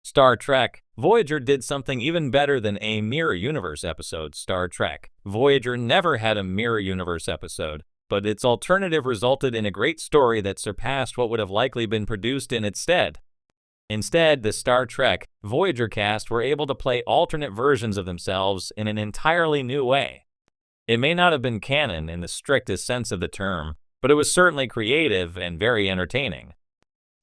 Star Trek Voyager did something even better than a Mirror Universe episode. Star Trek Voyager never had a Mirror Universe episode, but its alternative resulted in a great story that surpassed what would have likely been produced in its stead. Instead, the Star Trek Voyager cast were able to play alternate versions of themselves in an entirely new way. It may not have been canon in the strictest sense of the term, but it was certainly creative and very entertaining.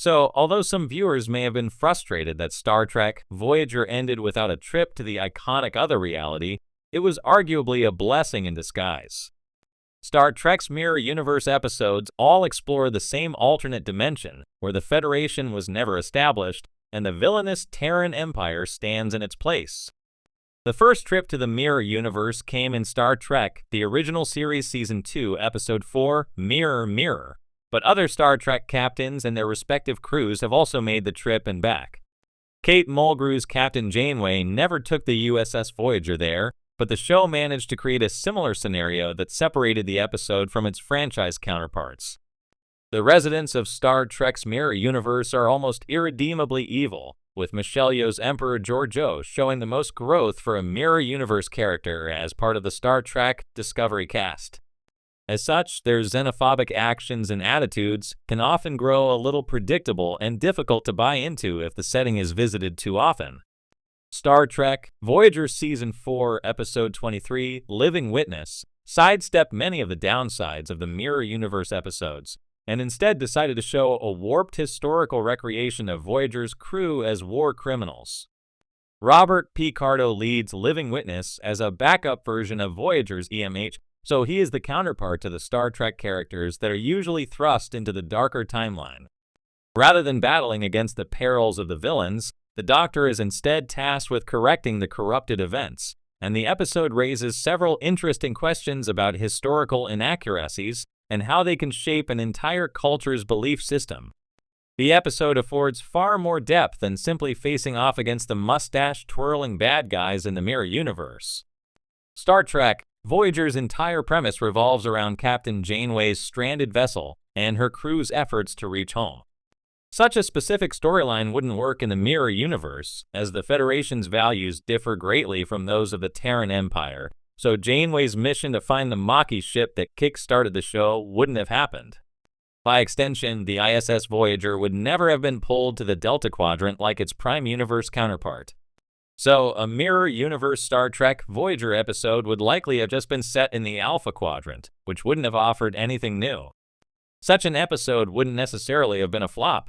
So, although some viewers may have been frustrated that Star Trek Voyager ended without a trip to the iconic other reality, it was arguably a blessing in disguise. Star Trek's Mirror Universe episodes all explore the same alternate dimension, where the Federation was never established, and the villainous Terran Empire stands in its place. The first trip to the Mirror Universe came in Star Trek, the original series Season 2, Episode 4, Mirror, Mirror. But other Star Trek captains and their respective crews have also made the trip and back. Kate Mulgrew's Captain Janeway never took the USS Voyager there, but the show managed to create a similar scenario that separated the episode from its franchise counterparts. The residents of Star Trek's Mirror Universe are almost irredeemably evil, with Michelle Yeoh's Emperor Georgiou showing the most growth for a Mirror Universe character as part of the Star Trek Discovery cast. As such, their xenophobic actions and attitudes can often grow a little predictable and difficult to buy into if the setting is visited too often. Star Trek Voyager Season 4, Episode 23, Living Witness, sidestepped many of the downsides of the Mirror Universe episodes, and instead decided to show a warped historical recreation of Voyager's crew as war criminals. Robert Picardo leads Living Witness as a backup version of Voyager's EMH, so he is the counterpart to the Star Trek characters that are usually thrust into the darker timeline. Rather than battling against the perils of the villains, the Doctor is instead tasked with correcting the corrupted events, and the episode raises several interesting questions about historical inaccuracies and how they can shape an entire culture's belief system. The episode affords far more depth than simply facing off against the mustache-twirling bad guys in the Mirror Universe. Star Trek Voyager's entire premise revolves around Captain Janeway's stranded vessel and her crew's efforts to reach home. Such a specific storyline wouldn't work in the Mirror Universe, as the Federation's values differ greatly from those of the Terran Empire, so Janeway's mission to find the Maquis ship that kick-started the show wouldn't have happened. By extension, the ISS Voyager would never have been pulled to the Delta Quadrant like its Prime Universe counterpart. So, a Mirror Universe Star Trek Voyager episode would likely have just been set in the Alpha Quadrant, which wouldn't have offered anything new. Such an episode wouldn't necessarily have been a flop.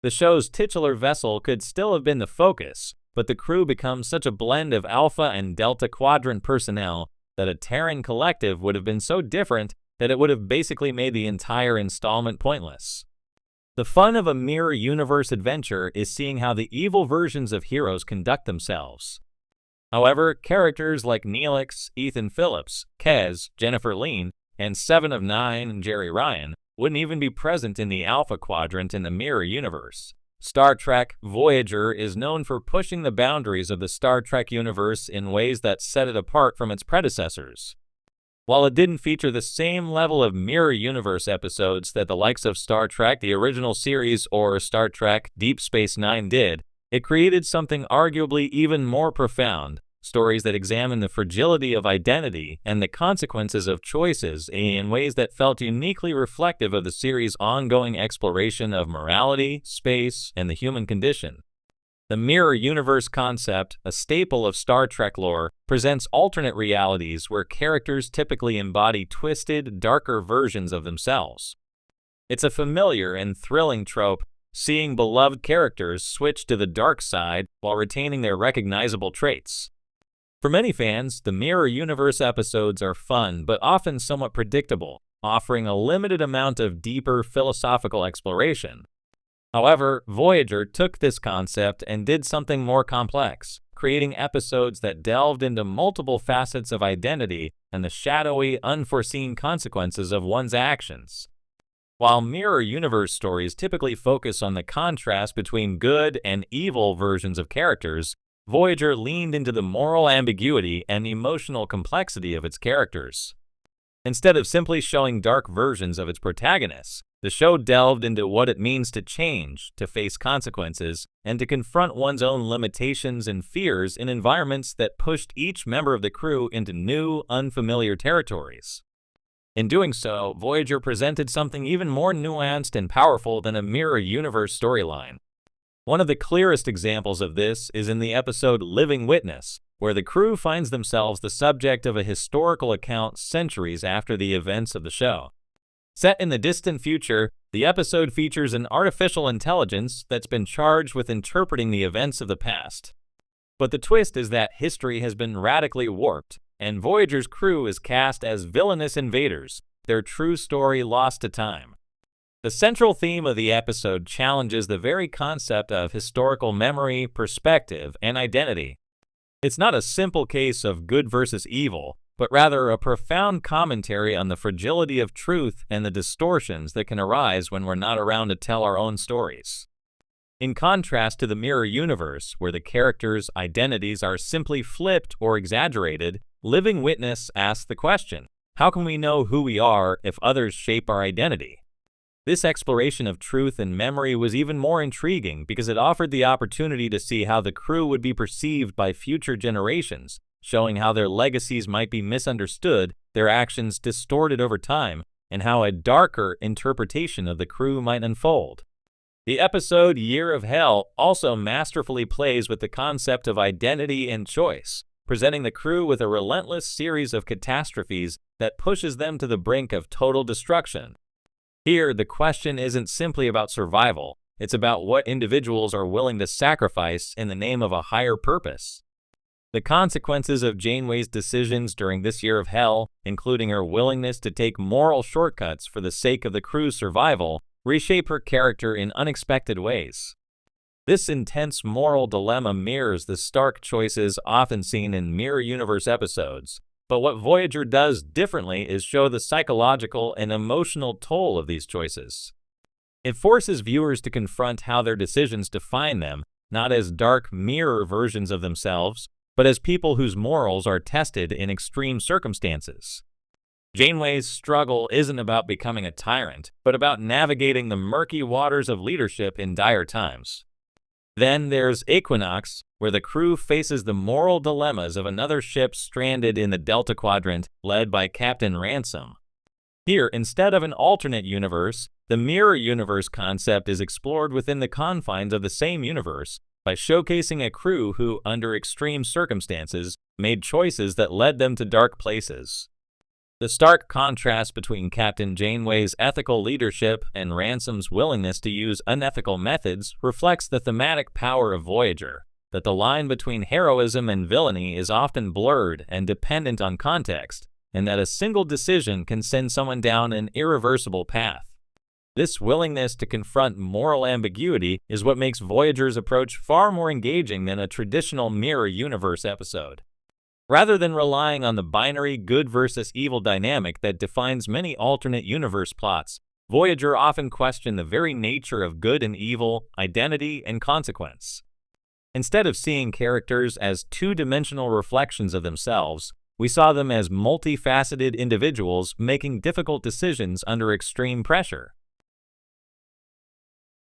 The show's titular vessel could still have been the focus, but the crew becomes such a blend of Alpha and Delta Quadrant personnel that a Terran collective would have been so different that it would have basically made the entire installment pointless. The fun of a Mirror Universe adventure is seeing how the evil versions of heroes conduct themselves. However, characters like Neelix, Ethan Phillips, Kez, Jennifer Lean, and Seven of Nine and Jerry Ryan wouldn't even be present in the Alpha Quadrant in the Mirror Universe. Star Trek Voyager is known for pushing the boundaries of the Star Trek universe in ways that set it apart from its predecessors. While it didn't feature the same level of Mirror Universe episodes that the likes of Star Trek the original series or Star Trek Deep Space Nine did, it created something arguably even more profound, stories that examine the fragility of identity and the consequences of choices in ways that felt uniquely reflective of the series' ongoing exploration of morality, space, and the human condition. The Mirror Universe concept, a staple of Star Trek lore, presents alternate realities where characters typically embody twisted, darker versions of themselves. It's a familiar and thrilling trope, seeing beloved characters switch to the dark side while retaining their recognizable traits. For many fans, the Mirror Universe episodes are fun but often somewhat predictable, offering a limited amount of deeper philosophical exploration. However, Voyager took this concept and did something more complex, creating episodes that delved into multiple facets of identity and the shadowy, unforeseen consequences of one's actions. While Mirror Universe stories typically focus on the contrast between good and evil versions of characters, Voyager leaned into the moral ambiguity and emotional complexity of its characters. Instead of simply showing dark versions of its protagonists, The show delved into what it means to change, to face consequences, and to confront one's own limitations and fears in environments that pushed each member of the crew into new, unfamiliar territories. In doing so, Voyager presented something even more nuanced and powerful than a mirror universe storyline. One of the clearest examples of this is in the episode Living Witness, where the crew finds themselves the subject of a historical account centuries after the events of the show. Set in the distant future, the episode features an artificial intelligence that's been charged with interpreting the events of the past. But the twist is that history has been radically warped, and Voyager's crew is cast as villainous invaders, their true story lost to time. The central theme of the episode challenges the very concept of historical memory, perspective, and identity. It's not a simple case of good versus evil, but rather a profound commentary on the fragility of truth and the distortions that can arise when we're not around to tell our own stories. In contrast to the mirror universe, where the characters' identities are simply flipped or exaggerated, Living Witness asks the question, how can we know who we are if others shape our identity? This exploration of truth and memory was even more intriguing because it offered the opportunity to see how the crew would be perceived by future generations, showing how their legacies might be misunderstood, their actions distorted over time, and how a darker interpretation of the crew might unfold. The episode Year of Hell also masterfully plays with the concept of identity and choice, presenting the crew with a relentless series of catastrophes that pushes them to the brink of total destruction. Here, the question isn't simply about survival, it's about what individuals are willing to sacrifice in the name of a higher purpose. The consequences of Janeway's decisions during this year of hell, including her willingness to take moral shortcuts for the sake of the crew's survival, reshape her character in unexpected ways. This intense moral dilemma mirrors the stark choices often seen in mirror universe episodes, but what Voyager does differently is show the psychological and emotional toll of these choices. It forces viewers to confront how their decisions define them, not as dark mirror versions of themselves, but as people whose morals are tested in extreme circumstances. Janeway's struggle isn't about becoming a tyrant, but about navigating the murky waters of leadership in dire times. Then there's Equinox, where the crew faces the moral dilemmas of another ship stranded in the Delta Quadrant, led by Captain Ransom. Here, instead of an alternate universe, the mirror universe concept is explored within the confines of the same universe, by showcasing a crew who, under extreme circumstances, made choices that led them to dark places. The stark contrast between Captain Janeway's ethical leadership and Ransom's willingness to use unethical methods reflects the thematic power of Voyager, that the line between heroism and villainy is often blurred and dependent on context, and that a single decision can send someone down an irreversible path. This willingness to confront moral ambiguity is what makes Voyager's approach far more engaging than a traditional mirror universe episode. Rather than relying on the binary good versus evil dynamic that defines many alternate universe plots, Voyager often questioned the very nature of good and evil, identity, and consequence. Instead of seeing characters as two-dimensional reflections of themselves, we saw them as multifaceted individuals making difficult decisions under extreme pressure.